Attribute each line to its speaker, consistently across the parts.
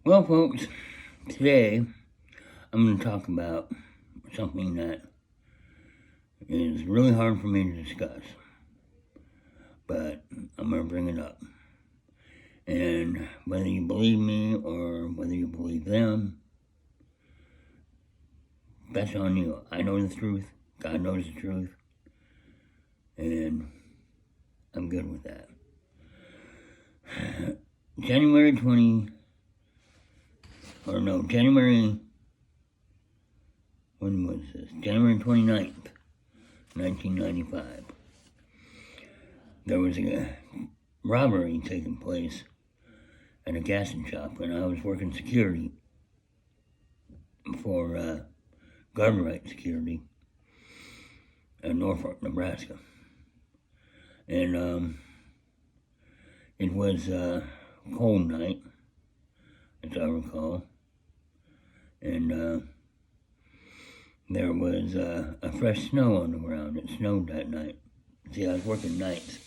Speaker 1: Well, folks, today I'm going to talk about something that is really hard for me to discuss, but I'm going to bring it up. And whether you believe me or whether you believe them, that's on you. I know the truth. God knows the truth. And I'm good with that. January 29th, 1995. There was a robbery taking place at a gas shop when I was working security for guard right security in Norfolk, Nebraska. And it was a cold night, as I recall. And there was a fresh snow on the ground. It snowed that night. See, I was working nights,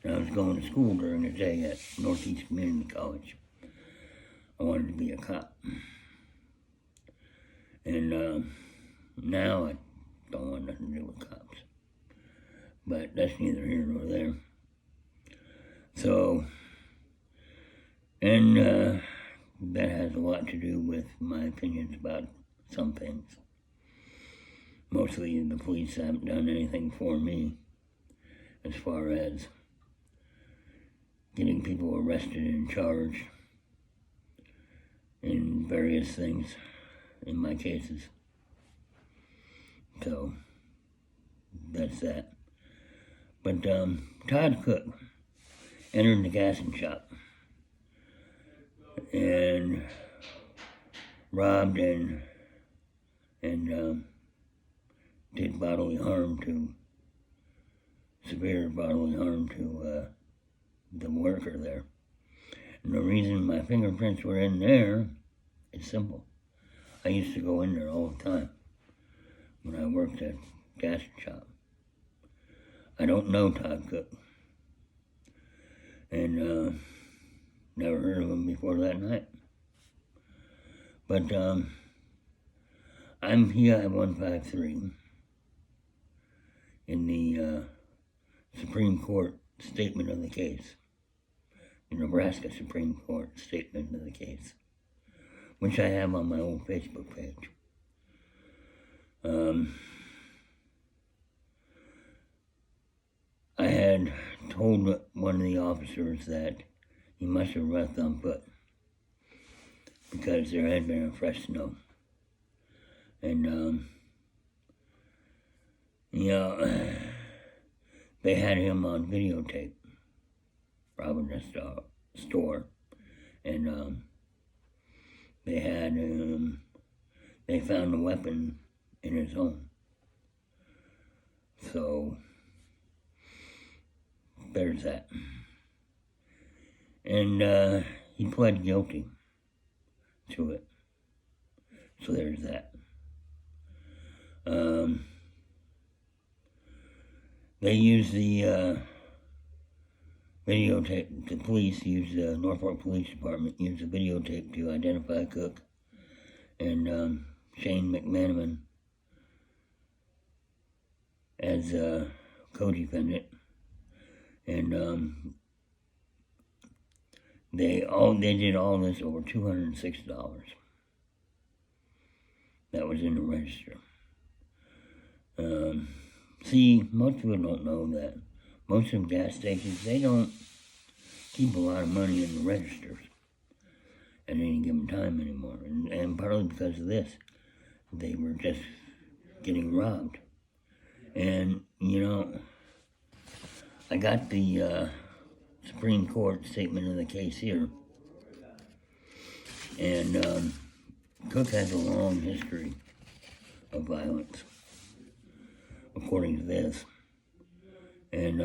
Speaker 1: and I was going to school during the day at Northeast Community College. I wanted to be a cop. And now I don't want nothing to do with cops. But that's neither here nor there. So, and that has a lot to do with my opinions about some things. Mostly the police haven't done anything for me as far as getting people arrested and charged in various things in my cases. So, that's that. But Todd Cook entered the gas shop and robbed and did severe bodily harm to the worker there. And the reason my fingerprints were in there is simple. I used to go in there all the time when I worked at gas shop. I don't know Todd Cook. And never heard of him before that night. But I'm PI 153 in the Supreme Court statement of the case, the Nebraska Supreme Court statement of the case, which I have on my old Facebook page. I had told one of the officers that he must have left on foot because there had been a fresh snow. And, they had him on videotape robbing the store. And they found a weapon in his home. So, there's that. And he pled guilty to it. So there's that. They used the videotape, the police used the Norfolk Police Department used the videotape to identify Cook and Shane McManaman as a co-defendant. And they did all this over $206. That was in the register. See, most people don't know that most of them gas stations, they don't keep a lot of money in the registers at any given time anymore. And partly because of this, they were just getting robbed. And, I got the Supreme Court statement of the case here. And Cook has a long history of violence, according to this. And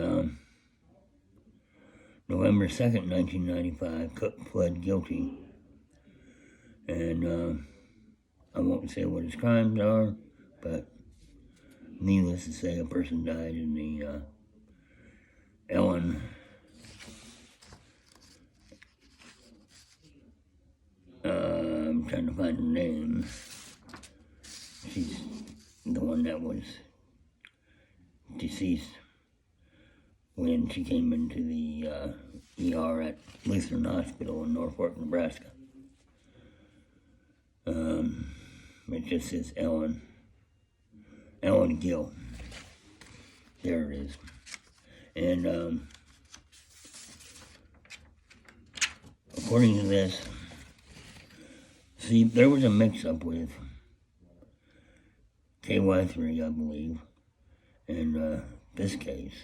Speaker 1: November 2nd, 1995, Cook pled guilty. And I won't say what his crimes are, but needless to say, a person died in the Ellen trying to find her name. She's the one that was deceased when she came into the ER at Lutheran Hospital in Norfolk, Nebraska. It just says Ellen Gill. There it is. And according to this, see, there was a mix-up with KY3, I believe, in this case,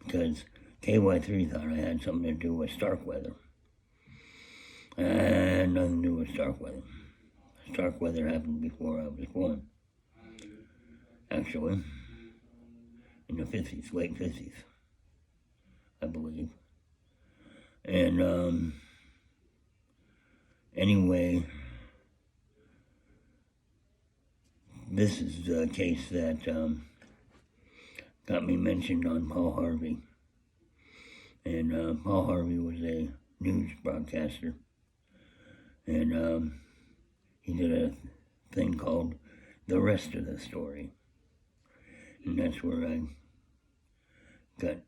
Speaker 1: because KY3 thought I had something to do with Starkweather. And nothing to do with Starkweather. Starkweather happened before I was born. Actually, in the 50s, late 50s, I believe. And anyway, this is the case that got me mentioned on Paul Harvey. And Paul Harvey was a news broadcaster. And he did a thing called The Rest of the Story. And that's where I got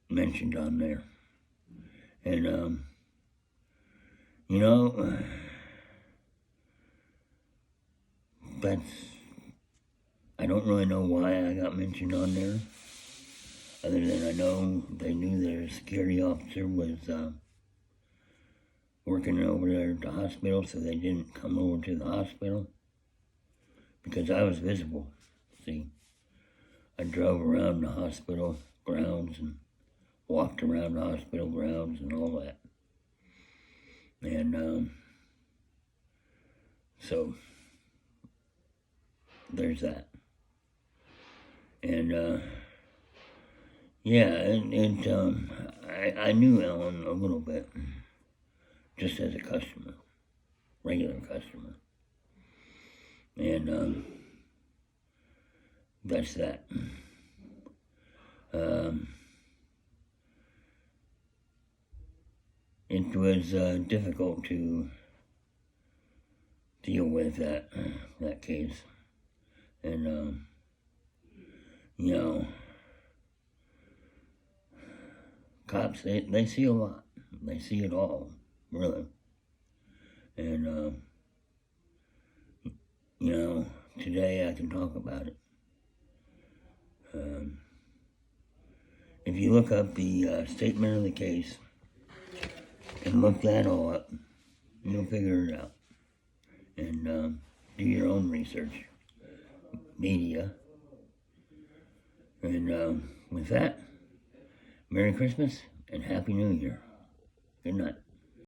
Speaker 1: mentioned on there. And, you know, I don't really know why I got mentioned on there, other than I know they knew their security officer was working over there at the hospital, so they didn't come over to the hospital, because I was visible. See, I drove around the hospital grounds and walked around the hospital grounds and all that. And so there's that. And yeah, I knew Ellen a little bit, just as a customer, regular customer. And that's that. It was difficult to deal with that case. And, you know, cops, they see a lot. They see it all, really. And, you know, today I can talk about it. If you look up the statement of the case and look that all up, you'll figure it out. And do your own research, media. And with that, Merry Christmas and Happy New Year. Good night.